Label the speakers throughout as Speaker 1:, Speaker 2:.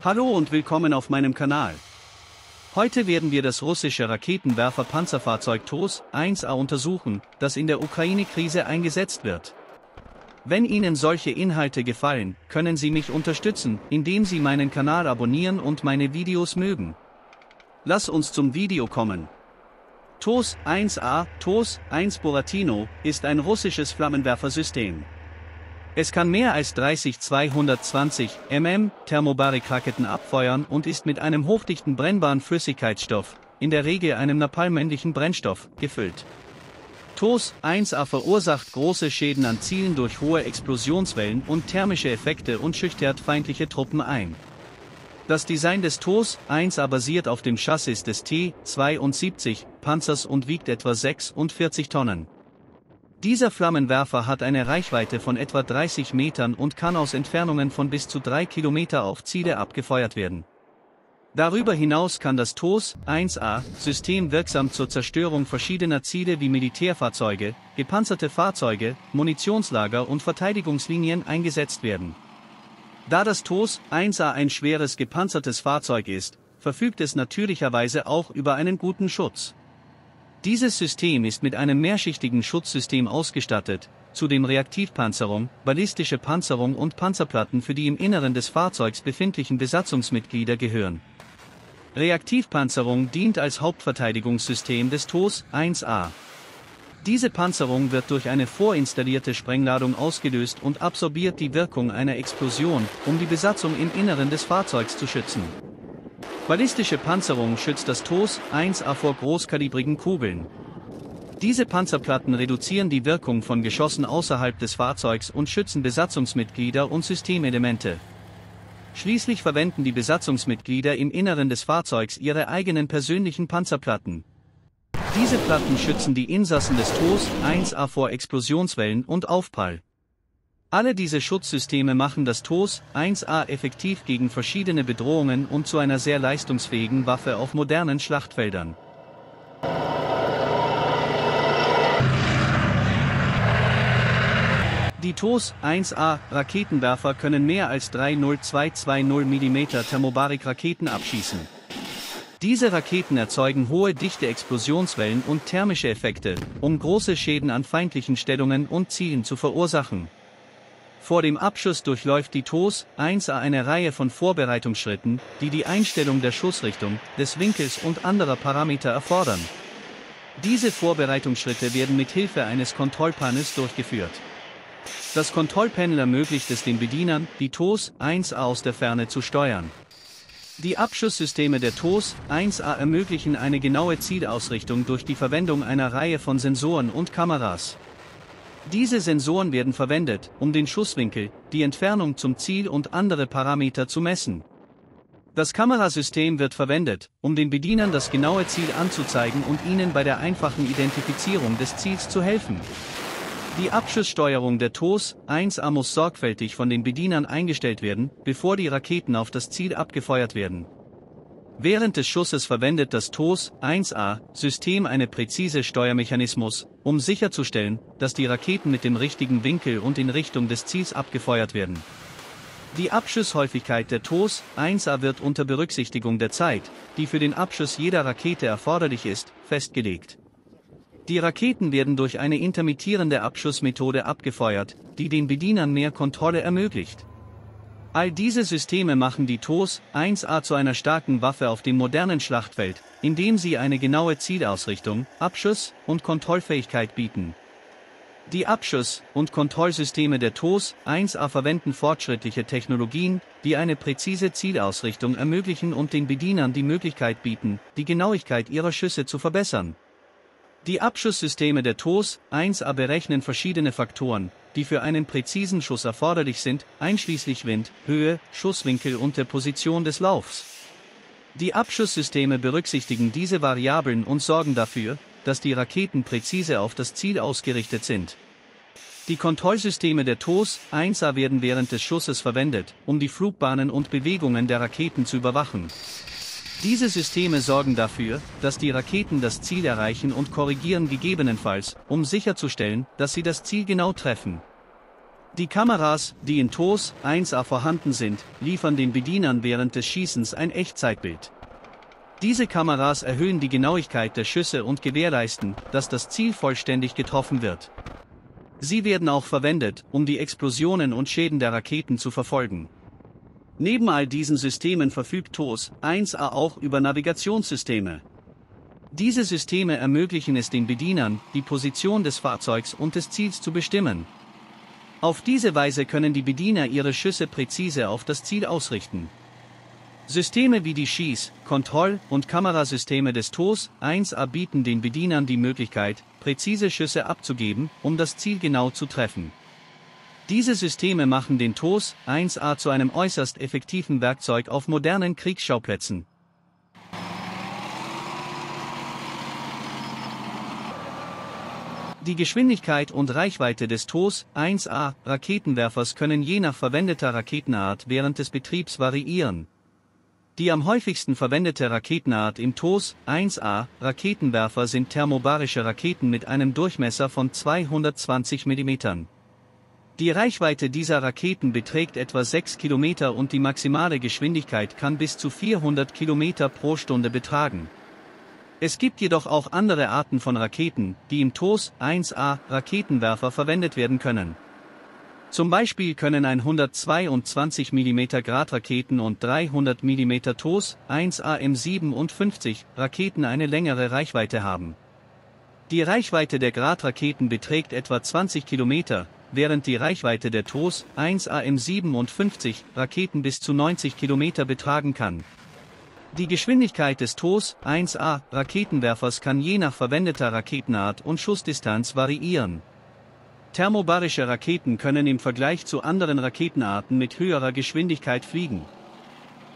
Speaker 1: Hallo und willkommen auf meinem Kanal. Heute werden wir das russische Raketenwerfer-Panzerfahrzeug TOS-1A untersuchen, das in der Ukraine-Krise eingesetzt wird. Wenn Ihnen solche Inhalte gefallen, können Sie mich unterstützen, indem Sie meinen Kanal abonnieren und meine Videos mögen. Lass uns zum Video kommen. TOS-1A, TOS-1 Buratino, ist ein russisches Flammenwerfersystem. Es kann mehr als 30 220 mm Thermobarik-Raketen abfeuern und ist mit einem hochdichten brennbaren Flüssigkeitsstoff, in der Regel einem napalmähnlichen Brennstoff, gefüllt. TOS-1A verursacht große Schäden an Zielen durch hohe Explosionswellen und thermische Effekte und schüchtert feindliche Truppen ein. Das Design des TOS-1A basiert auf dem Chassis des T-72 Panzers und wiegt etwa 46 Tonnen. Dieser Flammenwerfer hat eine Reichweite von etwa 30 Metern und kann aus Entfernungen von bis zu 3 Kilometer auf Ziele abgefeuert werden. Darüber hinaus kann das TOS-1A-System wirksam zur Zerstörung verschiedener Ziele wie Militärfahrzeuge, gepanzerte Fahrzeuge, Munitionslager und Verteidigungslinien eingesetzt werden. Da das TOS-1A ein schweres gepanzertes Fahrzeug ist, verfügt es natürlicherweise auch über einen guten Schutz. Dieses System ist mit einem mehrschichtigen Schutzsystem ausgestattet, zudem Reaktivpanzerung, ballistische Panzerung und Panzerplatten für die im Inneren des Fahrzeugs befindlichen Besatzungsmitglieder gehören. Reaktivpanzerung dient als Hauptverteidigungssystem des TOS-1A. Diese Panzerung wird durch eine vorinstallierte Sprengladung ausgelöst und absorbiert die Wirkung einer Explosion, um die Besatzung im Inneren des Fahrzeugs zu schützen. Ballistische Panzerung schützt das TOS-1A vor großkalibrigen Kugeln. Diese Panzerplatten reduzieren die Wirkung von Geschossen außerhalb des Fahrzeugs und schützen Besatzungsmitglieder und Systemelemente. Schließlich verwenden die Besatzungsmitglieder im Inneren des Fahrzeugs ihre eigenen persönlichen Panzerplatten. Diese Platten schützen die Insassen des TOS-1A vor Explosionswellen und Aufprall. Alle diese Schutzsysteme machen das TOS-1A effektiv gegen verschiedene Bedrohungen und zu einer sehr leistungsfähigen Waffe auf modernen Schlachtfeldern. Die TOS-1A Raketenwerfer können mehr als 30220 mm Thermobarik-Raketen abschießen. Diese Raketen erzeugen hohe dichte Explosionswellen und thermische Effekte, um große Schäden an feindlichen Stellungen und Zielen zu verursachen. Vor dem Abschuss durchläuft die TOS-1A eine Reihe von Vorbereitungsschritten, die die Einstellung der Schussrichtung, des Winkels und anderer Parameter erfordern. Diese Vorbereitungsschritte werden mit Hilfe eines Kontrollpanels durchgeführt. Das Kontrollpanel ermöglicht es den Bedienern, die TOS-1A aus der Ferne zu steuern. Die Abschusssysteme der TOS-1A ermöglichen eine genaue Zielausrichtung durch die Verwendung einer Reihe von Sensoren und Kameras. Diese Sensoren werden verwendet, um den Schusswinkel, die Entfernung zum Ziel und andere Parameter zu messen. Das Kamerasystem wird verwendet, um den Bedienern das genaue Ziel anzuzeigen und ihnen bei der einfachen Identifizierung des Ziels zu helfen. Die Abschusssteuerung der TOS-1A muss sorgfältig von den Bedienern eingestellt werden, bevor die Raketen auf das Ziel abgefeuert werden. Während des Schusses verwendet das TOS-1A-System eine präzise Steuermechanismus, um sicherzustellen, dass die Raketen mit dem richtigen Winkel und in Richtung des Ziels abgefeuert werden. Die Abschusshäufigkeit der TOS-1A wird unter Berücksichtigung der Zeit, die für den Abschuss jeder Rakete erforderlich ist, festgelegt. Die Raketen werden durch eine intermittierende Abschussmethode abgefeuert, die den Bedienern mehr Kontrolle ermöglicht. All diese Systeme machen die TOS-1A zu einer starken Waffe auf dem modernen Schlachtfeld, indem sie eine genaue Zielausrichtung, Abschuss- und Kontrollfähigkeit bieten. Die Abschuss- und Kontrollsysteme der TOS-1A verwenden fortschrittliche Technologien, die eine präzise Zielausrichtung ermöglichen und den Bedienern die Möglichkeit bieten, die Genauigkeit ihrer Schüsse zu verbessern. Die Abschusssysteme der TOS-1A berechnen verschiedene Faktoren, die für einen präzisen Schuss erforderlich sind, einschließlich Wind, Höhe, Schusswinkel und der Position des Laufs. Die Abschusssysteme berücksichtigen diese Variablen und sorgen dafür, dass die Raketen präzise auf das Ziel ausgerichtet sind. Die Kontrollsysteme der TOS-1A werden während des Schusses verwendet, um die Flugbahnen und Bewegungen der Raketen zu überwachen. Diese Systeme sorgen dafür, dass die Raketen das Ziel erreichen und korrigieren gegebenenfalls, um sicherzustellen, dass sie das Ziel genau treffen. Die Kameras, die in TOS 1A vorhanden sind, liefern den Bedienern während des Schießens ein Echtzeitbild. Diese Kameras erhöhen die Genauigkeit der Schüsse und gewährleisten, dass das Ziel vollständig getroffen wird. Sie werden auch verwendet, um die Explosionen und Schäden der Raketen zu verfolgen. Neben all diesen Systemen verfügt TOS 1A auch über Navigationssysteme. Diese Systeme ermöglichen es den Bedienern, die Position des Fahrzeugs und des Ziels zu bestimmen. Auf diese Weise können die Bediener ihre Schüsse präzise auf das Ziel ausrichten. Systeme wie die Schieß-, Kontroll- und Kamerasysteme des TOS 1A bieten den Bedienern die Möglichkeit, präzise Schüsse abzugeben, um das Ziel genau zu treffen. Diese Systeme machen den TOS 1A zu einem äußerst effektiven Werkzeug auf modernen Kriegsschauplätzen. Die Geschwindigkeit und Reichweite des TOS 1A Raketenwerfers können je nach verwendeter Raketenart während des Betriebs variieren. Die am häufigsten verwendete Raketenart im TOS 1A Raketenwerfer sind thermobarische Raketen mit einem Durchmesser von 220 mm. Die Reichweite dieser Raketen beträgt etwa 6 Kilometer und die maximale Geschwindigkeit kann bis zu 400 Kilometer pro Stunde betragen. Es gibt jedoch auch andere Arten von Raketen, die im TOS 1A Raketenwerfer verwendet werden können. Zum Beispiel können 122 mm Gradraketen und 300 mm TOS 1A M57 Raketen eine längere Reichweite haben. Die Reichweite der Gradraketen beträgt etwa 20 Kilometer, während die Reichweite der TOS 1A M57 Raketen bis zu 90 Kilometer betragen kann. Die Geschwindigkeit des TOS 1A Raketenwerfers kann je nach verwendeter Raketenart und Schussdistanz variieren. Thermobarische Raketen können im Vergleich zu anderen Raketenarten mit höherer Geschwindigkeit fliegen.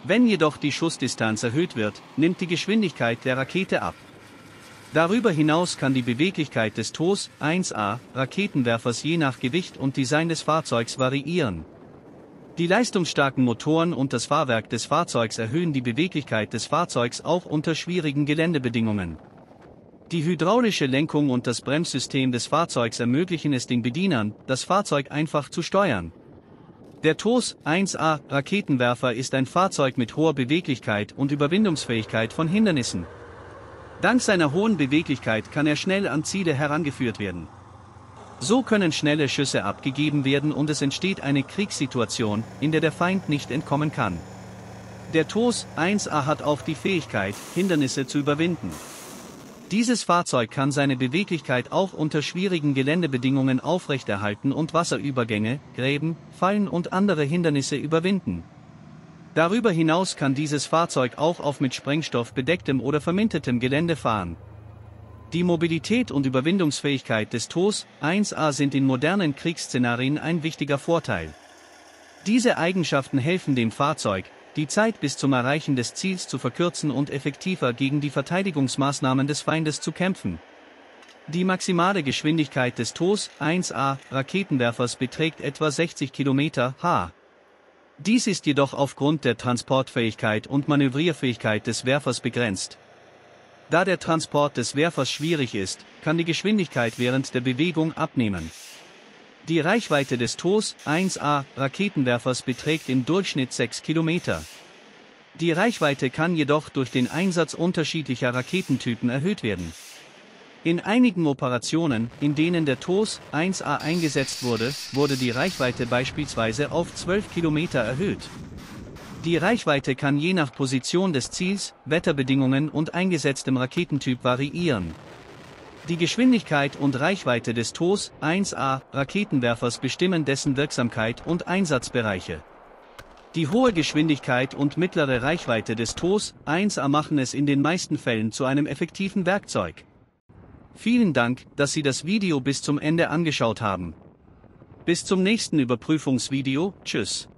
Speaker 1: Wenn jedoch die Schussdistanz erhöht wird, nimmt die Geschwindigkeit der Rakete ab. Darüber hinaus kann die Beweglichkeit des TOS 1A Raketenwerfers je nach Gewicht und Design des Fahrzeugs variieren. Die leistungsstarken Motoren und das Fahrwerk des Fahrzeugs erhöhen die Beweglichkeit des Fahrzeugs auch unter schwierigen Geländebedingungen. Die hydraulische Lenkung und das Bremssystem des Fahrzeugs ermöglichen es den Bedienern, das Fahrzeug einfach zu steuern. Der TOS 1A Raketenwerfer ist ein Fahrzeug mit hoher Beweglichkeit und Überwindungsfähigkeit von Hindernissen. Dank seiner hohen Beweglichkeit kann er schnell an Ziele herangeführt werden. So können schnelle Schüsse abgegeben werden und es entsteht eine Kriegssituation, in der der Feind nicht entkommen kann. Der TOS 1A hat auch die Fähigkeit, Hindernisse zu überwinden. Dieses Fahrzeug kann seine Beweglichkeit auch unter schwierigen Geländebedingungen aufrechterhalten und Wasserübergänge, Gräben, Fallen und andere Hindernisse überwinden. Darüber hinaus kann dieses Fahrzeug auch auf mit Sprengstoff bedecktem oder vermintertem Gelände fahren. Die Mobilität und Überwindungsfähigkeit des TOS 1A sind in modernen Kriegsszenarien ein wichtiger Vorteil. Diese Eigenschaften helfen dem Fahrzeug, die Zeit bis zum Erreichen des Ziels zu verkürzen und effektiver gegen die Verteidigungsmaßnahmen des Feindes zu kämpfen. Die maximale Geschwindigkeit des TOS 1A Raketenwerfers beträgt etwa 60 km/h. Dies ist jedoch aufgrund der Transportfähigkeit und Manövrierfähigkeit des Werfers begrenzt. Da der Transport des Werfers schwierig ist, kann die Geschwindigkeit während der Bewegung abnehmen. Die Reichweite des TOS 1A Raketenwerfers beträgt im Durchschnitt 6 Kilometer. Die Reichweite kann jedoch durch den Einsatz unterschiedlicher Raketentypen erhöht werden. In einigen Operationen, in denen der TOS 1A eingesetzt wurde, wurde die Reichweite beispielsweise auf 12 Kilometer erhöht. Die Reichweite kann je nach Position des Ziels, Wetterbedingungen und eingesetztem Raketentyp variieren. Die Geschwindigkeit und Reichweite des TOS 1A Raketenwerfers bestimmen dessen Wirksamkeit und Einsatzbereiche. Die hohe Geschwindigkeit und mittlere Reichweite des TOS 1A machen es in den meisten Fällen zu einem effektiven Werkzeug. Vielen Dank, dass Sie das Video bis zum Ende angeschaut haben. Bis zum nächsten Überprüfungsvideo, tschüss.